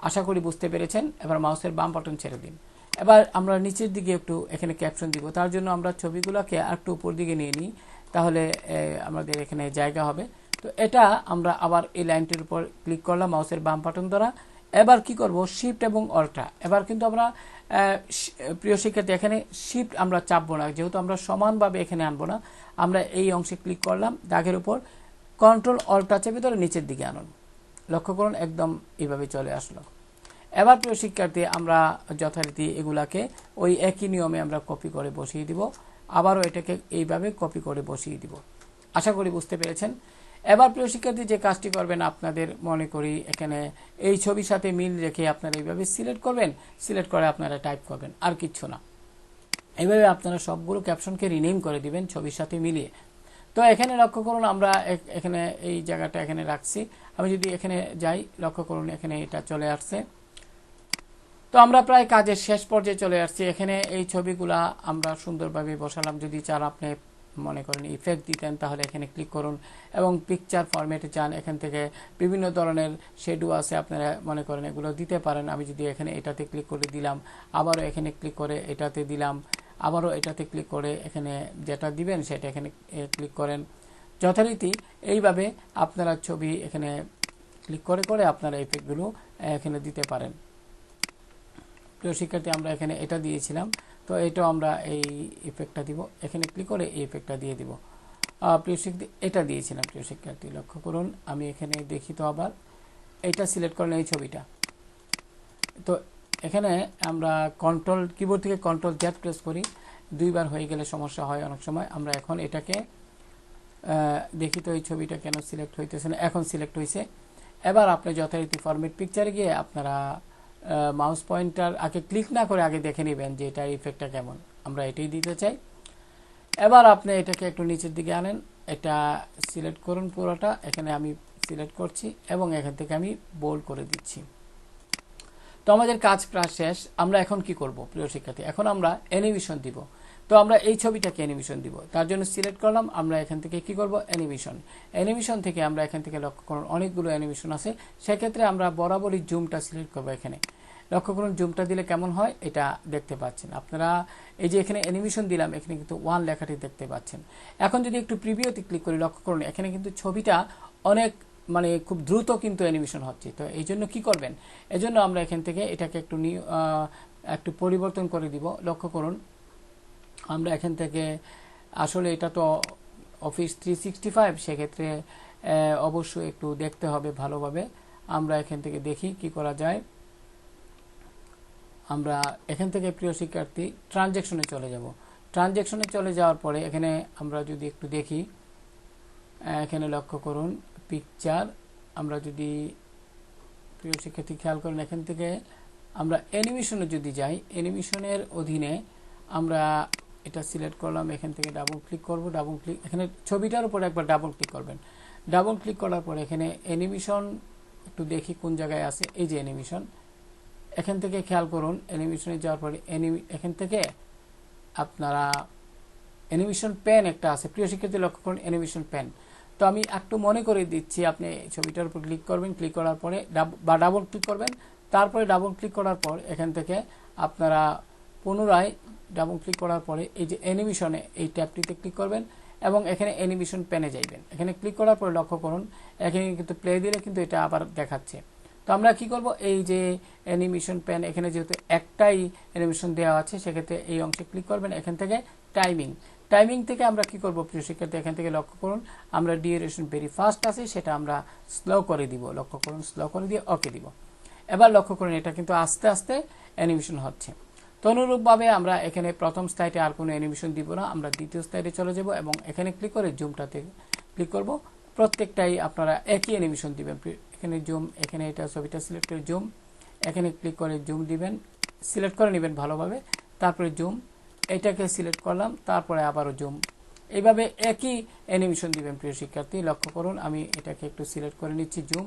A: আশা করি বুঝতে পেরেছেন। এবার মাউসের বাম বাটন ছেড়ে দিন। এবার আমরা নিচের দিকে একটু এখানে ক্যাপশন দিব, তার জন্য আমরা ছবিগুলোকে একটু উপর দিকে নিয়ে নিই, তাহলে আমাদের এখানে জায়গা হবে। তো এটা আমরা আবার এই লাইনটির উপর ক্লিক করলাম মাউসের বাম বাটন দ্বারা। এবার কি করব, শিফট এবং অল্টা। এবার কিন্তু আমরা প্রিয় শিক্ষার্থী এখানে শিফট আমরা চাপবো না, যেহেতু আমরা সমানভাবে এখানে আনবো না। আমরা এই অংশে ক্লিক করলাম, দাগের উপর কন্ট্রোল অল্টা চেপে ধরে নিচের দিকে আনুন। লক্ষ্য করুন একদম এইভাবে চলে আসলো। এবার প্রিয় শিক্ষার্থী আমরা যথারীতি এগুলাকে ওই একই নিয়মে আমরা কপি করে বসিয়ে দিব, আবারও এটাকে এইভাবে কপি করে বসিয়ে দিব। আশা করি বুঝতে পেরেছেন। এবার প্রিয় শিক্ষার্থী যে কাজটি করবেন, আপনাদের মনে করি এখানে এই ছবির সাথে মিল রেখে আপনারা এইভাবে সিলেক্ট করবেন, সিলেক্ট করে আপনারা টাইপ করবেন, আর কিচ্ছু না। এইভাবে আপনারা সবগুলো ক্যাপশনকে রিনেম করে দিবেন ছবির সাথে মিলিয়ে। তো এখানে লক্ষ্য করুন আমরা এখানে এই জায়গাটা এখানে রাখছি। আমি যদি এখানে যাই লক্ষ্য করুন এখানে এটা চলে আসছে। তো আমরা প্রায় কাজের শেষ পর্যায়ে চলে আসছি। এখানে এই ছবিগুলা আমরা সুন্দরভাবে বসালাম। যদি চান আপনি মনে করেন ইফেক্ট দিতেন তাহলে এখানে ক্লিক করুন এবং পিকচার ফরম্যাটে যান, এখান থেকে বিভিন্ন ধরনের শেডো আছে, আপনারা মনে করেন এগুলো দিতে পারেন। আমি যদি এখানে এটাতে ক্লিক করে দিলাম, আবারও এখানে ক্লিক করে এটাতে দিলাম, আবারও এটাতে ক্লিক করে এখানে যেটা দিবেন সেটা এখানে ক্লিক করেন। যথারীতি এইভাবে আপনারা ছবি এখানে ক্লিক করে করে আপনারা ইফেক্টগুলো এখানে দিতে পারেন। প্রিয় শিক্ষার্থী আমরা এখানে এটা দিয়েছিলাম। তো এটাও আমরা এই ইফেক্টটা দিব, এখানে ক্লিক করে এই ইফেক্টটা দিয়ে দিব। প্রিয় শিক্ষার্থী এটা দিয়েছিলাম। প্রিয় শিক্ষার্থী লক্ষ্য করুন, আমি এখানে দেখি তো আবার এটা সিলেক্ট করলেন এই ছবিটা। তো এখানে আমরা কন্ট্রোল কিবোর্ড থেকে কন্ট্রোল জেড প্রেস করি, দুইবার হয়ে গেলে সমস্যা হয় অনেক সময়। আমরা এখন এটাকে দেখি তো এই ছবিটা কেন সিলেক্ট হইতেছে না, এখন সিলেক্ট হয়েছে। এবার আপনি যথারীতি ফরম্যাট পিকচারে গিয়ে আপনারা মাউস পয়েন্টার আগে ক্লিক না করে আগে দেখে নেবেন যে এটার ইফেক্টটা কেমন। আমরা এটাই দিতে চাই। এবার আপনি এটাকে একটু নিচের দিকে আনেন, এটা সিলেক্ট করুন পুরোটা, এখানে আমি সিলেক্ট করছি এবং এখান থেকে আমি বোল্ড করে দিচ্ছি। তো আমাদের কাজ প্রায় শেষ। আমরা এখন কি করব প্রিয় শিক্ষার্থী, এখন আমরা অ্যানিমেশন দিব। তো আমরা এই ছবিটাকে অ্যানিমেশন দিব, তার জন্য সিলেক্ট করলাম। আমরা এখান থেকে কি করব, অ্যানিমেশন থেকে আমরা এখান থেকে লক্ষ্য করুন অনেকগুলো অ্যানিমেশন আছে। সেক্ষেত্রে আমরা বরাবরই জুমটা সিলেক্ট করব। এখানে লক্ষ্য করুন জুমটা দিলে কেমন হয় এটা দেখতে পাচ্ছেন আপনারা। এই যে এখানে অ্যানিমেশন দিলাম, এখানে কিন্তু 1 লেখাটি দেখতে পাচ্ছেন। এখন যদি একটু প্রিভিউতে ক্লিক করি লক্ষ্য করুন এখানে কিন্তু ছবিটা অনেক মানে খুব দ্রুত কিন্তু অ্যানিমেশন হচ্ছে। তো এই জন্য কী করবেন, এই জন্য আমরা এখান থেকে এটাকে একটু পরিবর্তন করে দিব। লক্ষ্য করুন আমরা এখান থেকে আসলে এটা তো অফিস 365, সেক্ষেত্রে অবশ্যই একটু দেখতে হবে ভালোভাবে। আমরা এখান থেকে দেখি কি করা যায়। আমরা এখান থেকে প্রিয় শিক্ষার্থী ট্রানজ্যাকশনে চলে যাব। ট্রানজ্যাকশনে চলে যাওয়ার পরে এখানে আমরা যদি একটু দেখি, এখানে লক্ষ্য করুন পিকচার, আমরা যদি প্রিয় শিক্ষার্থী খেয়াল করেন এখান থেকে আমরা অ্যানিমেশনে যদি যাই, অ্যানিমেশনের অধীনে আমরা এটা সিলেক্ট করলাম, এখান থেকে ডাবল ক্লিক করব। ডাবল ক্লিক এখানে ছবিটার উপরে একবার ডাবল ক্লিক করবেন। ডাবল ক্লিক করার পরে এখানে অ্যানিমেশন একটু দেখি কোন জায়গায় আছে। এই যে অ্যানিমেশন, এখান থেকে খেয়াল করুন অ্যানিমেশনে যাওয়ার পরে এখান থেকে আপনারা অ্যানিমেশন পেন একটা আছে। প্রিয় শিক্ষার্থী লক্ষ্য করুন অ্যানিমেশন পেন। তো আমি একটু মনে করে দিচ্ছি, আপনি ছবিটার উপর ক্লিক করবেন, ক্লিক করার পরে বা ডাবল ক্লিক করবেন, তারপরে ডাবল ক্লিক করার পর এখান থেকে আপনারা পুনরায় ডাবল ক্লিক করার পরে এই যে অ্যানিমেশনে এই ট্যাবটিতে ক্লিক করবেন এবং এখানে অ্যানিমেশন পেনে যাইবেন। এখানে ক্লিক করার পরে লক্ষ্য করুন এখানে কিন্তু প্লে দিলে কিন্তু এটা আবার দেখাচ্ছে। তো আমরা কি করব, এই যে অ্যানিমেশন পেন এখানে যেহেতু একটাই অ্যানিমেশন দেওয়া আছে, সেক্ষেত্রে এই অংশে ক্লিক করবেন। এখান থেকে টাইমিং থেকে আমরা কি করব প্রিয় শিক্ষার্থী, এখান থেকে লক্ষ্য করুন আমরা ডিউরেশন ভেরি ফাস্ট আছে সেটা আমরা স্লো করে দিব। লক্ষ্য করুন স্লো করে দিয়ে ওকে দিব। এবার লক্ষ্য করুন এটা কিন্তু আস্তে আস্তে অ্যানিমেশন হচ্ছে। তো অনুরূপভাবে আমরা এখানে প্রথম স্লাইডে আর কোনো অ্যানিমেশন দিব না, আমরা দ্বিতীয় স্লাইডে চলে যাব এবং এখানে ক্লিক করে জুমটাতে ক্লিক করব। প্রত্যেকটাই আপনারা একই অ্যানিমেশন দিবেন। এখানে জুম, এখানে এটা ছবিটা সিলেক্ট করে জুম, এখানে ক্লিক করে জুম দিবেন, সিলেক্ট করে নেবেন ভালোভাবে, তারপরে জুম, এটাকে সিলেক্ট করলাম, তারপরে আবারও জুম, এইভাবে একই অ্যানিমেশন দিবেন প্রিয় শিক্ষার্থী। লক্ষ্য করুন আমি এটাকে একটু সিলেক্ট করে নিচ্ছি জুম,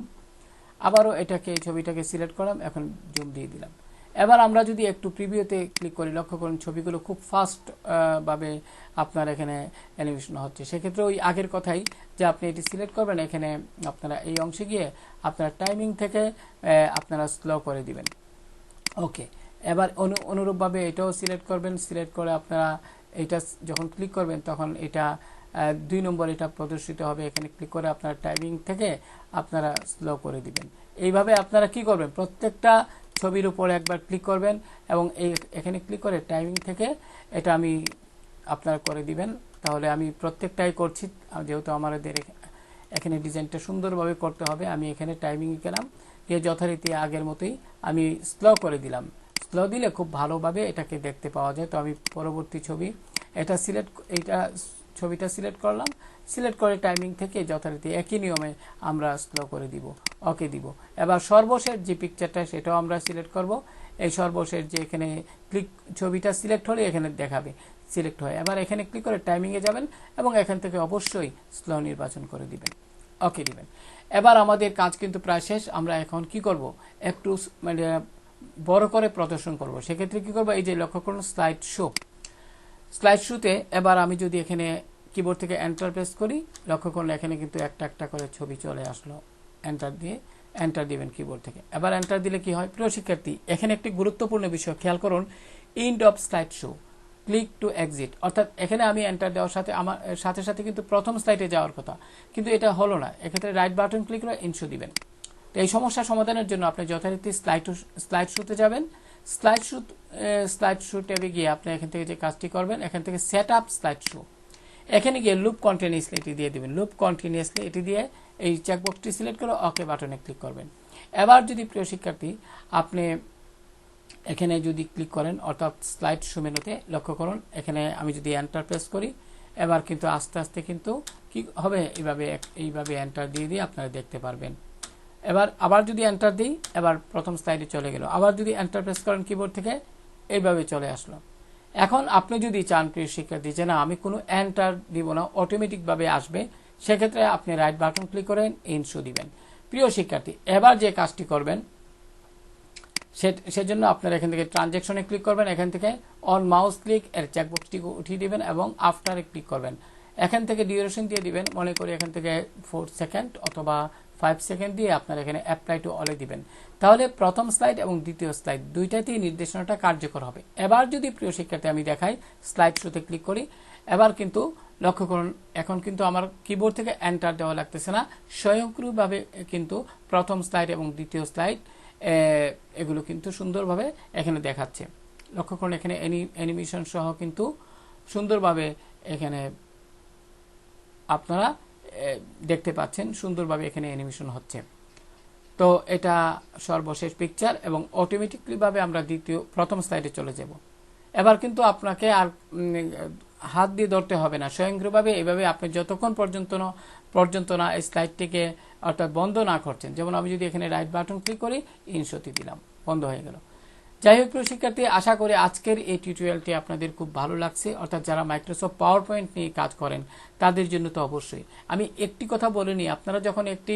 A: আবারও এটাকে এই ছবিটাকে সিলেক্ট করলাম, এখন জুম দিয়ে দিলাম। এবার আমরা যদি একটু প্রিভিউতে ক্লিক করি লক্ষ্য করুন ছবিগুলো খুব ফাস্ট ভাবে আপনার এখানে অ্যানিমেশন হচ্ছে। সেক্ষেত্রে ওই আগের কথাই যে আপনি এটি সিলেক্ট করবেন, এখানে আপনারা এই অংশে গিয়ে আপনারা টাইমিং থেকে আপনারা স্লো করে দিবেন। ওকে, এবার অনুরূপভাবে এটাও সিলেক্ট করবেন। সিলেক্ট করে আপনারা এটা যখন ক্লিক করবেন তখন এটা 2 নম্বর এটা প্রদর্শিত হবে। এখানে ক্লিক করে আপনারা টাইমিং থেকে আপনারা স্লো করে দিবেন। এইভাবে আপনারা কি করবেন, প্রত্যেকটা ছবির উপরে একবার ক্লিক করবেন এবং এখানে ক্লিক করে টাইমিং থেকে এটা আমি আপনারা করে দিবেন। তাহলে আমি প্রত্যেকটাই করছি, যেহেতু আমাদের এখানে ডিজাইনটা সুন্দরভাবে করতে হবে। আমি এখানে টাইমিং গেলাম, গিয়ে যথারীতি আগের মতোই আমি স্লো করে দিলাম। স্লো দিলে খুব ভালোভাবে এটাকে দেখতে পাওয়া যায়। তো আমি পরবর্তী ছবি ছবিটা সিলেক্ট করলাম, সিলেক্ট করে টাইমিং থেকে যথারীতি একই নিয়মে আমরা স্লো করে দিব, ওকে দিব। এবার সর্বশেষ যে পিকচারটা সেটাও আমরা সিলেক্ট করব। এই সর্বশেষ যে এখানে ছবিটা সিলেক্ট হলে এখানে দেখাবে সিলেক্ট হয়। এবার এখানে ক্লিক করে টাইমিংয়ে যাবেন এবং এখান থেকে অবশ্যই স্লো নির্বাচন করে দিবেন, ওকে দিবেন। এবার আমাদের কাজ কিন্তু প্রায় শেষ। আমরা এখন কি করব, একটু মানে বড় করে প্রদর্শন করব। সেক্ষেত্রে কি করব, এই যে লক্ষ্য করুন স্লাইড শোতে এবার আমি যদি এখানে কিবোর্ড থেকে এন্টার প্রেস করি, লক্ষ্য করলে এখানে কিন্তু একটা একটা করে ছবি চলে আসলো। এন্টার দিবেন কিবোর্ড থেকে। এবার এন্টার দিলে কি হয় প্রিয় শিক্ষার্থী, এখানে একটি গুরুত্বপূর্ণ বিষয় খেয়াল করুন, end of slide show, click to exit. অর্থাৎ এখানে আমি এন্টার দেওয়ার সাথে আমার সাথে কিন্তু প্রথম স্লাইডে যাওয়ার কথা, কিন্তু এটা হলো না। এক্ষেত্রে রাইট বাটন ক্লিক করে ইনশো দিবেন। তো এই সমস্যা সমাধানের জন্য আপনি যথারীতি স্লাইড শোতে যাবেন, স্লাইড শো ট্যাবে গিয়ে আপনি এখান থেকে যে কাজটি করবেন, এখান থেকে সেট আপ স্লাইড শো, এখানে গিয়ে লুপ কন্টিনিউয়াসলি এটি দিয়ে দিবেন। লুপ কন্টিনিউয়াসলি এটি দিয়ে এই চেকবক্সটি সিলেক্ট করে ওকে বাটনে ক্লিক করবেন। এবার যদি প্রিয় শিক্ষার্থী আপনি এখানে যদি ক্লিক করেন, অর্থাৎ স্লাইড শো মেনুতে লক্ষ্য করুন, এখানে আমি যদি এন্টার প্রেস করি, এবার কিন্তু আস্তে আস্তে কিন্তু কি হবে, এইভাবে এন্টার দিয়ে দিয়ে আপনারা দেখতে পারবেন। এবার আবার যদি এন্টার দিই, এবার প্রথম স্লাইডে চলে গেল। আবার যদি এন্টার প্রেস করেন কিবোর্ড থেকে, এইভাবে চলে আসলো। এখন আপনি যদি চান প্রিয় শিক্ষার্থী যে না আমি কোনো এন্টার দিব না, অটোমেটিকভাবে আসবে, সেক্ষেত্রে আপনি রাইট বাটন ক্লিক করেন, ইন শো দিবেন। প্রিয় শিক্ষার্থী, এবার যে কাজটি করবেন সেজন্য আপনারা এখান থেকে ট্রানজ্যাকশনে ক্লিক করবেন, এখান থেকে অন মাউস ক্লিক এর চেকবক্সটি উঠিয়ে দিবেন এবং আফটারে ক্লিক করবেন। এখান থেকে ডিউরেশন দিয়ে দিবেন, মনে করি এখান থেকে 4 সেকেন্ড অথবা 5 সেকেন্ড দিয়ে আপনারা এখানে অ্যাপ্লাই টু অলে দিবেন। তাহলে প্রথম স্লাইড এবং দ্বিতীয় স্লাইড দুইটাতেই নির্দেশনাটা কার্যকর হবে। এবার যদি প্রিয় শিক্ষার্থী আমি দেখাই, স্লাইড শোতে ক্লিক করি, এবার কিন্তু লক্ষ্য করুন এখন কিন্তু আমার কিবোর্ড থেকে এন্টার দেওয়া লাগতেছে না, স্বয়ংক্রিয়ভাবে কিন্তু প্রথম স্লাইড এবং দ্বিতীয় স্লাইড এগুলো কিন্তু সুন্দরভাবে এখানে দেখাচ্ছে। লক্ষ্য করুন এখানে অ্যানিমেশন সহ কিন্তু সুন্দরভাবে এখানে আপনারা দেখতে পাচ্ছেন, সুন্দরভাবে এখানে অ্যানিমেশন হচ্ছে। তো এটা সর্বশেষ পিকচার এবং অটোমেটিকলি ভাবে আমরা প্রথম স্লাইডে চলে যাব। এবার কিন্তু আপনাকে আর হাত দিয়ে ধরতে হবে না, স্বয়ংক্রিয়ভাবে এইভাবে আপনি যতক্ষণ পর্যন্ত না এই স্লাইডটিকে অর্থাৎ বন্ধ না করছেন। যেমন আমি যদি এখানে রাইট বাটন ক্লিক করি, ইনশোতে দিলাম, বন্ধ হয়ে গেল। যাই হোক প্রিয় শিক্ষার্থী, আশা করি আজকের এই টিউটোরিয়ালটি আপনাদের খুব ভালো লাগছে, অর্থাৎ যারা মাইক্রোসফট পাওয়ার পয়েন্ট নিয়ে কাজ করেন তাদের জন্য তো অবশ্যই। আমি একটি কথা বলিনি, আপনারা যখন একটি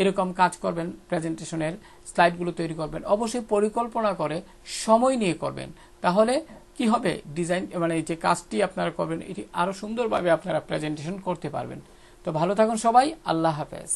A: এরকম কাজ করবেন, প্রেজেন্টেশনের স্লাইডগুলো তৈরি করবেন, অবশ্যই পরিকল্পনা করে সময় নিয়ে করবেন। তাহলে কি হবে, ডিজাইন মানে যে কাজটি আপনারা করবেন এটি আরো সুন্দরভাবে আপনারা প্রেজেন্টেশন করতে পারবেন। তো ভালো থাকুন সবাই, আল্লাহ হাফেজ।